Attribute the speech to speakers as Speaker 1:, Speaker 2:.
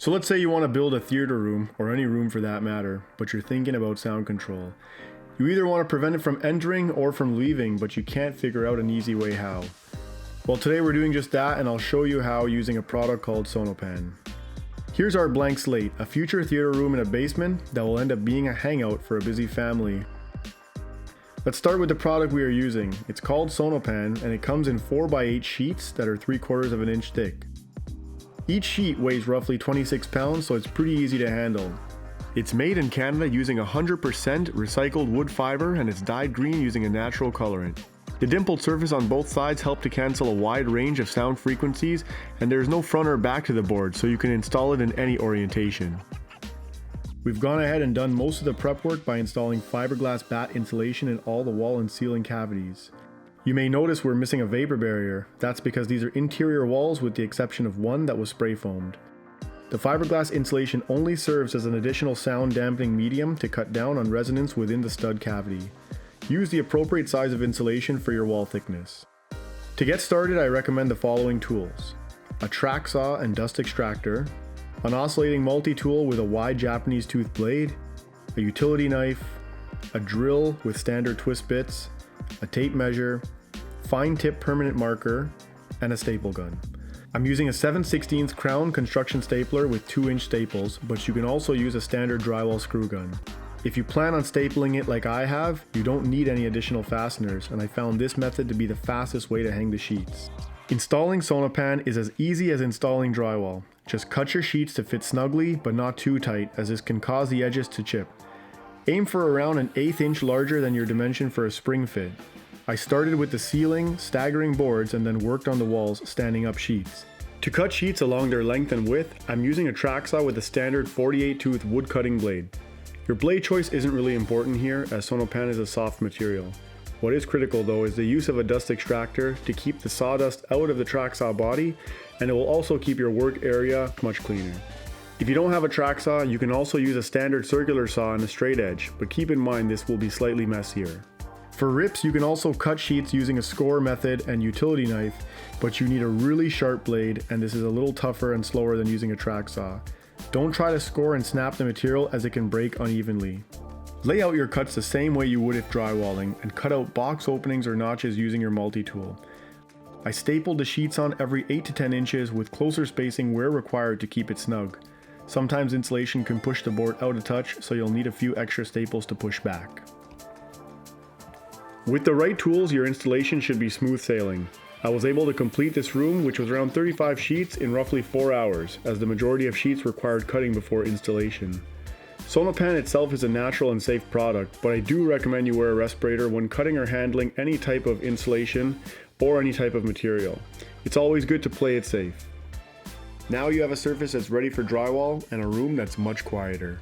Speaker 1: So let's say you want to build a theater room, or any room for that matter, but you're thinking about sound control. You either want to prevent it from entering or from leaving, but you can't figure out an easy way how. Well, today we're doing just that, and I'll show you how using a product called SONOpan. Here's our blank slate, a future theater room in a basement that will end up being a hangout for a busy family. Let's start with the product we are using. It's called SONOpan, and it comes in 4x8 sheets that are 3/4 of an inch thick. Each sheet weighs roughly 26 pounds, so it's pretty easy to handle. It's made in Canada using 100% recycled wood fiber, and it's dyed green using a natural colorant. The dimpled surface on both sides help to cancel a wide range of sound frequencies, and there's no front or back to the board, so you can install it in any orientation. We've gone ahead and done most of the prep work by installing fiberglass batt insulation in all the wall and ceiling cavities. You may notice we're missing a vapor barrier. That's because these are interior walls with the exception of one that was spray foamed. The fiberglass insulation only serves as an additional sound dampening medium to cut down on resonance within the stud cavity. Use the appropriate size of insulation for your wall thickness. To get started, I recommend the following tools: a track saw and dust extractor, an oscillating multi-tool with a wide Japanese tooth blade, a utility knife, a drill with standard twist bits, a tape measure, fine tip permanent marker, and a staple gun. I'm using a 7/16 crown construction stapler with 2-inch staples, but you can also use a standard drywall screw gun. If you plan on stapling it like I have, you don't need any additional fasteners, and I found this method to be the fastest way to hang the sheets. Installing SONOpan is as easy as installing drywall. Just cut your sheets to fit snugly, but not too tight, as this can cause the edges to chip. Aim for around an 1/8 inch larger than your dimension for a spring fit. I started with the ceiling, staggering boards, and then worked on the walls, standing up sheets. To cut sheets along their length and width, I'm using a track saw with a standard 48 tooth wood cutting blade. Your blade choice isn't really important here, as SONOpan is a soft material. What is critical though is the use of a dust extractor to keep the sawdust out of the track saw body, and it will also keep your work area much cleaner. If you don't have a track saw, you can also use a standard circular saw and a straight edge, but keep in mind this will be slightly messier. For rips, you can also cut sheets using a score method and utility knife, but you need a really sharp blade, and this is a little tougher and slower than using a track saw. Don't try to score and snap the material, as it can break unevenly. Lay out your cuts the same way you would if drywalling, and cut out box openings or notches using your multi-tool. I stapled the sheets on every 8 to 10 inches with closer spacing where required to keep it snug. Sometimes insulation can push the board out a touch, so you'll need a few extra staples to push back. With the right tools, your installation should be smooth sailing. I was able to complete this room, which was around 35 sheets, in roughly 4 hours, as the majority of sheets required cutting before installation. SONOpan itself is a natural and safe product, but I do recommend you wear a respirator when cutting or handling any type of insulation or any type of material. It's always good to play it safe. Now you have a surface that's ready for drywall and a room that's much quieter.